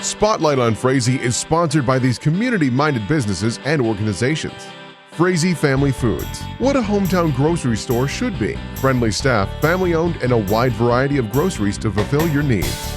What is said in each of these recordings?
Spotlight on Frazee is sponsored by these community-minded businesses and organizations. Frazee Family Foods. What a hometown grocery store should be. Friendly staff, family-owned, and a wide variety of groceries to fulfill your needs.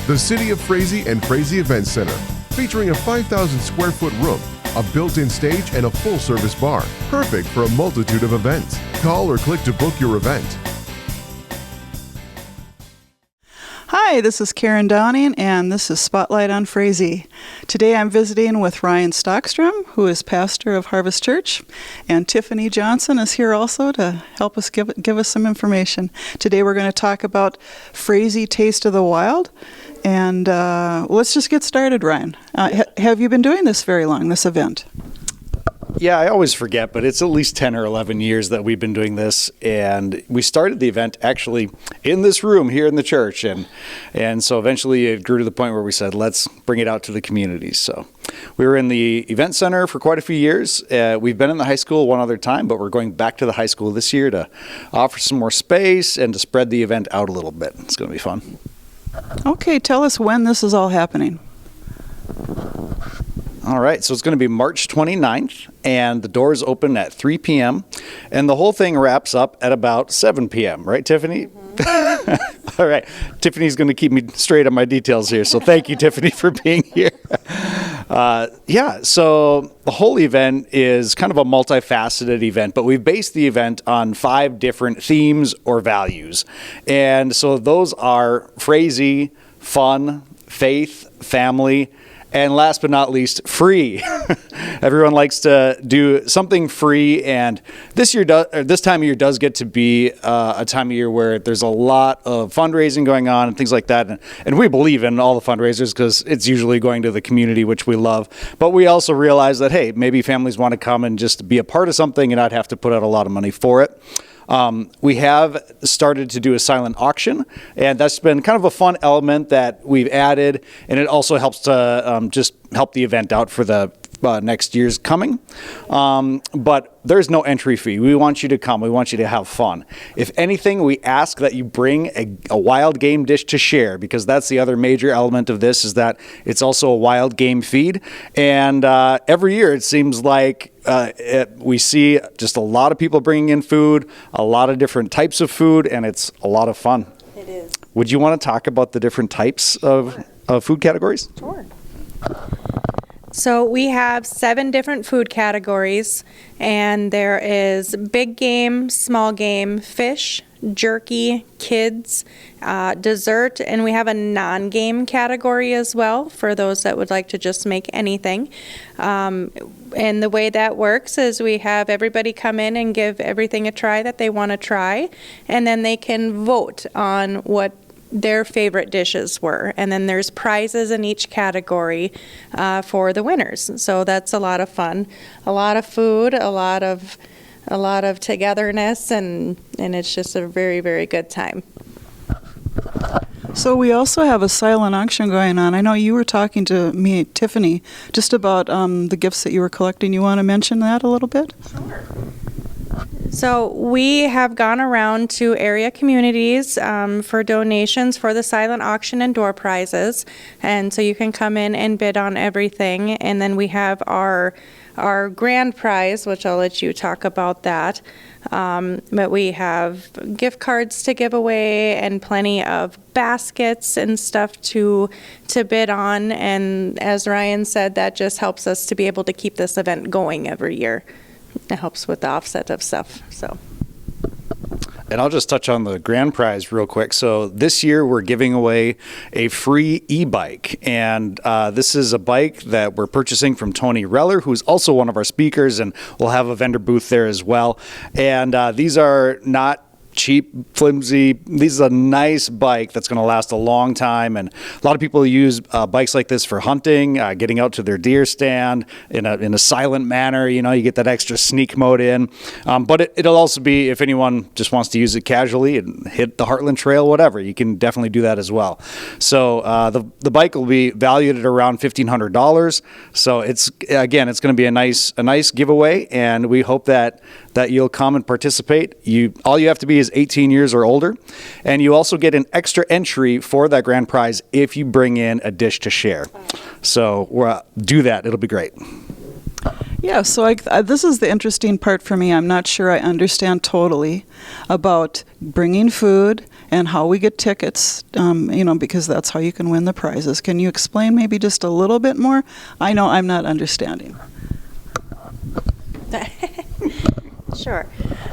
The City of Frazee and Frazee Event Center, featuring a 5,000 square foot room, a built-in stage, and a full-service bar. Perfect for a multitude of events. Call or click to book your event. Hi, this is Karen Downing, and this is Spotlight on Frazee. Today I'm visiting with Ryan Stockstrom, who is pastor of Harvest Church, and Tiffany Johnson is here also to help us give us some information. Today we're going to talk about Frazee Taste of the Wild, and let's just get started, Ryan. Have you been doing this very long, this event? Yeah, I always forget, but it's at least 10 or 11 years that we've been doing this, and we started the event actually in this room here in the church, and so eventually it grew to the point where we said, let's bring it out to the community. So we were in the event center for quite a few years. We've been in the high school one other time, but we're going back to the high school this year to offer some more space and to spread the event out a little bit. It's going to be fun. Okay, tell us when this is all happening. All right, so it's going to be March 29th, and the doors open at 3 p.m., and the whole thing wraps up at about 7 p.m., right, Tiffany? Mm-hmm. All right, Tiffany's going to keep me straight on my details here, so thank you, Tiffany, for being here. So the whole event is kind of a multifaceted event, but we've based the event on 5 different themes or values, and so those are Frazee, fun, faith, family, and last but not least, free. Everyone likes to do something free, and this time of year does get to be a time of year where there's a lot of fundraising going on and things like that. And we believe in all the fundraisers because it's usually going to the community, which we love. But we also realize that, hey, maybe families want to come and just be a part of something and not have to put out a lot of money for it. We have started to do a silent auction, and that's been kind of a fun element that we've added, and it also helps to just help the event out for the next year's coming. But there's no entry fee. We want you to come. We want you to have fun. If anything, we ask that you bring a wild game dish to share, because that's the other major element of this, is that it's also a wild game feed. And every year it seems like we see just a lot of people bringing in food, a lot of different types of food, and it's a lot of fun. It is. Would you want to talk about the different types of food categories? Sure. So we have 7 different food categories, and there is big game, small game, fish, jerky, kids, dessert, and we have a non-game category as well for those that would like to just make anything. And the way that works is we have everybody come in and give everything a try that they want to try, and then they can vote on what their favorite dishes were, and then there's prizes in each category for the winners. So that's a lot of fun, a lot of food, a lot of togetherness, and it's just a very, very good time. So we also have a silent auction going on. I know you were talking to me, Tiffany, just about the gifts that you were collecting. You want to mention that a little bit? Sure. So we have gone around to area communities for donations for the silent auction and door prizes, and so you can come in and bid on everything. And then we have our grand prize, which I'll let you talk about that. But we have gift cards to give away and plenty of baskets and stuff to bid on. And as Ryan said, that just helps us to be able to keep this event going every year. It helps with the offset of stuff. So. And I'll just touch on the grand prize real quick. So this year we're giving away a free e-bike. And this is a bike that we're purchasing from Tony Reller, who's also one of our speakers, and we'll have a vendor booth there as well. And these are not cheap, flimsy. This is a nice bike that's going to last a long time, and a lot of people use bikes like this for hunting, getting out to their deer stand in a silent manner. You know, you get that extra sneak mode in, but it'll also be, if anyone just wants to use it casually and hit the Heartland Trail, whatever, you can definitely do that as well. So the bike will be valued at around $1,500. So it's going to be a nice giveaway, and we hope that that you'll come and participate. All you have to be is 18 years or older, and you also get an extra entry for that grand prize if you bring in a dish to share. So do that. It'll be great. Yeah, so this is the interesting part for me. I'm not sure I understand totally about bringing food and how we get tickets, because that's how you can win the prizes. Can you explain maybe just a little bit more? I know I'm not understanding. Sure.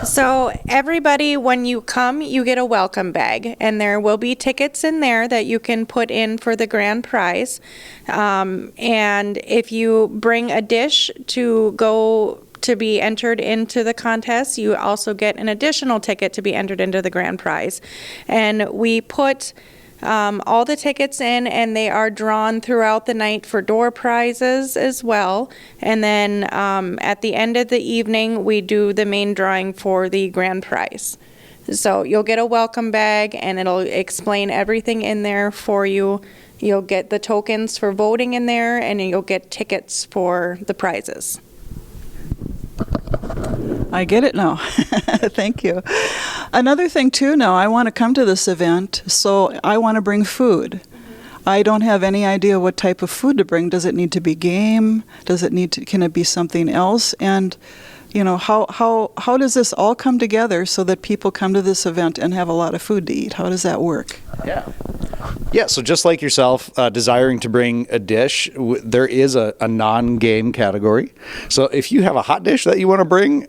So everybody, when you come, you get a welcome bag, and there will be tickets in there that you can put in for the grand prize. And if you bring a dish to go to be entered into the contest, you also get an additional ticket to be entered into the grand prize. And we put all the tickets in, and they are drawn throughout the night for door prizes as well. And then at the end of the evening, we do the main drawing for the grand prize. So you'll get a welcome bag, and it'll explain everything in there for you. You'll get the tokens for voting in there, and you'll get tickets for the prizes. I get it now. Thank you. Another thing, too, now, I want to come to this event, so I want to bring food. I don't have any idea what type of food to bring. Does it need to be game? Can it be something else? And, how does this all come together so that people come to this event and have a lot of food to eat? How does that work? Yeah, so just like yourself, desiring to bring a dish, there is a non-game category. So if you have a hot dish that you want to bring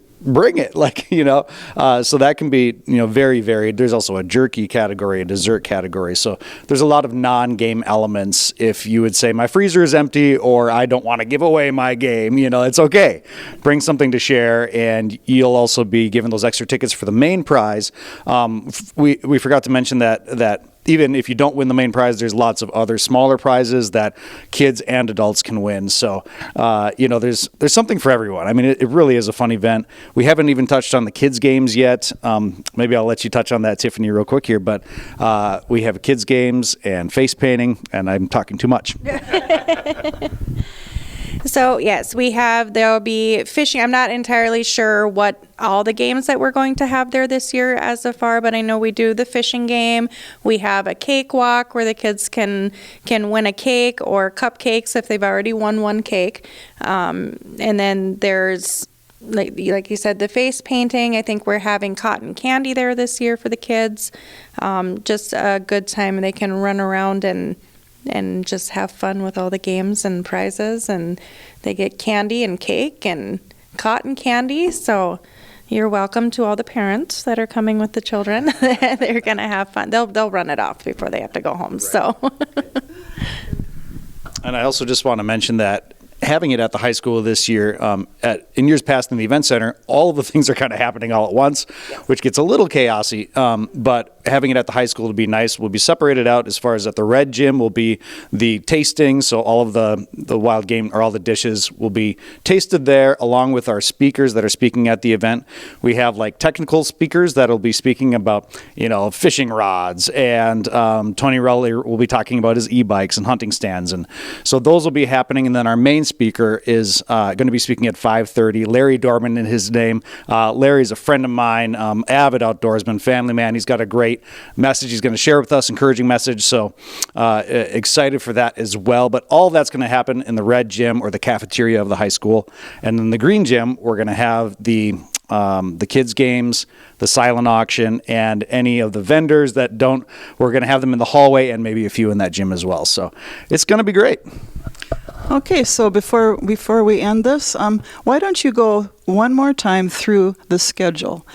it, so that can be, very varied. There's also a jerky category, a dessert category. So there's a lot of non-game elements. If you would say my freezer is empty, or I don't want to give away my game, it's okay. Bring something to share, and you'll also be given those extra tickets for the main prize. We forgot to mention that even if you don't win the main prize, there's lots of other smaller prizes that kids and adults can win. So, there's something for everyone. I mean, it really is a fun event. We haven't even touched on the kids' games yet. Maybe I'll let you touch on that, Tiffany, real quick here. But we have kids' games and face painting, and I'm talking too much. So, yes, there'll be fishing. I'm not entirely sure what all the games that we're going to have there this year as of far, but I know we do the fishing game. We have a cake walk where the kids can win a cake or cupcakes if they've already won one cake. And then there's, like you said, the face painting. I think we're having cotton candy there this year for the kids. Just a good time. They can run around and just have fun with all the games and prizes, and they get candy and cake and cotton candy. So you're welcome to all the parents that are coming with the children. They're going to have fun. They'll run it off before they have to go home. Right. So. And I also just want to mention that having it at the high school this year, in years past in the event center, all of the things are kind of happening all at once, which gets a little chaosy. But having it at the high school would be nice. We'll be separated out as far as at the red gym will be the tasting. So all of the wild game, or all the dishes, will be tasted there, along with our speakers that are speaking at the event. We have like technical speakers that'll be speaking about, fishing rods, and Tony Rowley will be talking about his e-bikes and hunting stands. And so those will be happening. And then our main speaker is going to be speaking at 5:30. Larry Dorman is his name. Larry's a friend of mine, avid outdoorsman, family man. He's got a great message he's going to share with us, encouraging message. So excited for that as well. But all that's going to happen in the red gym, or the cafeteria of the high school. And in the green gym, we're going to have the kids' games, the silent auction, and any of the vendors that don't. We're going to have them in the hallway, and maybe a few in that gym as well. So it's going to be great. Okay, so before we end this, why don't you go one more time through the schedule?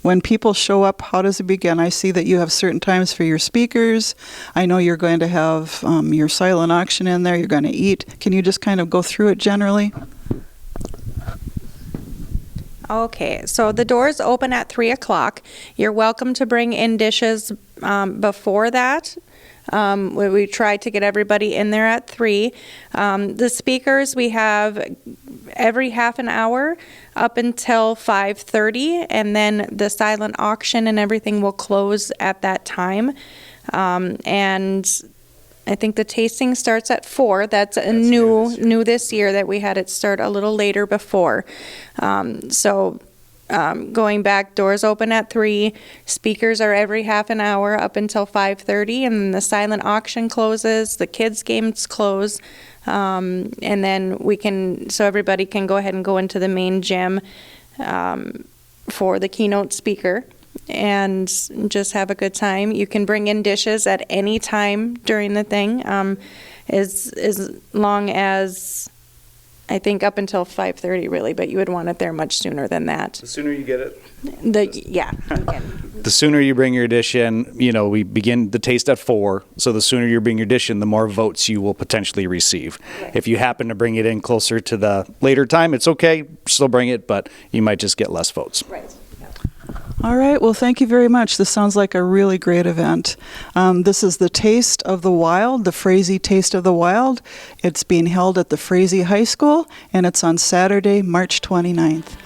When people show up, how does it begin? I see that you have certain times for your speakers. I know you're going to have your silent auction in there. You're going to eat. Can you just kind of go through it generally? Okay, so the doors open at 3 o'clock. You're welcome to bring in dishes before that. We try to get everybody in there at 3. The speakers, we have every half an hour up until 5:30, and then the silent auction and everything will close at that time. And I think the tasting starts at 4. That's new this year, that we had it start a little later before. So going back, doors open at 3. Speakers are every half an hour up until 5:30, and then the silent auction closes. The kids' games close, and then so everybody can go ahead and go into the main gym for the keynote speaker and just have a good time. You can bring in dishes at any time during the thing, as long as, I think, up until 5:30 really, but you would want it there much sooner than that. The sooner you get it. Yeah. The sooner you bring your dish in, we begin the taste at 4. So the sooner you bring your dish in, the more votes you will potentially receive. Right. If you happen to bring it in closer to the later time, it's okay. Still bring it, but you might just get less votes. Right. All right. Well, thank you very much. This sounds like a really great event. This is the Taste of the Wild, the Frazee Taste of the Wild. It's being held at the Frazee High School, and it's on Saturday, March 29th.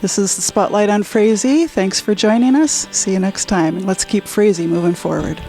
This is the Spotlight on Frazee. Thanks for joining us. See you next time, and let's keep Frazee moving forward.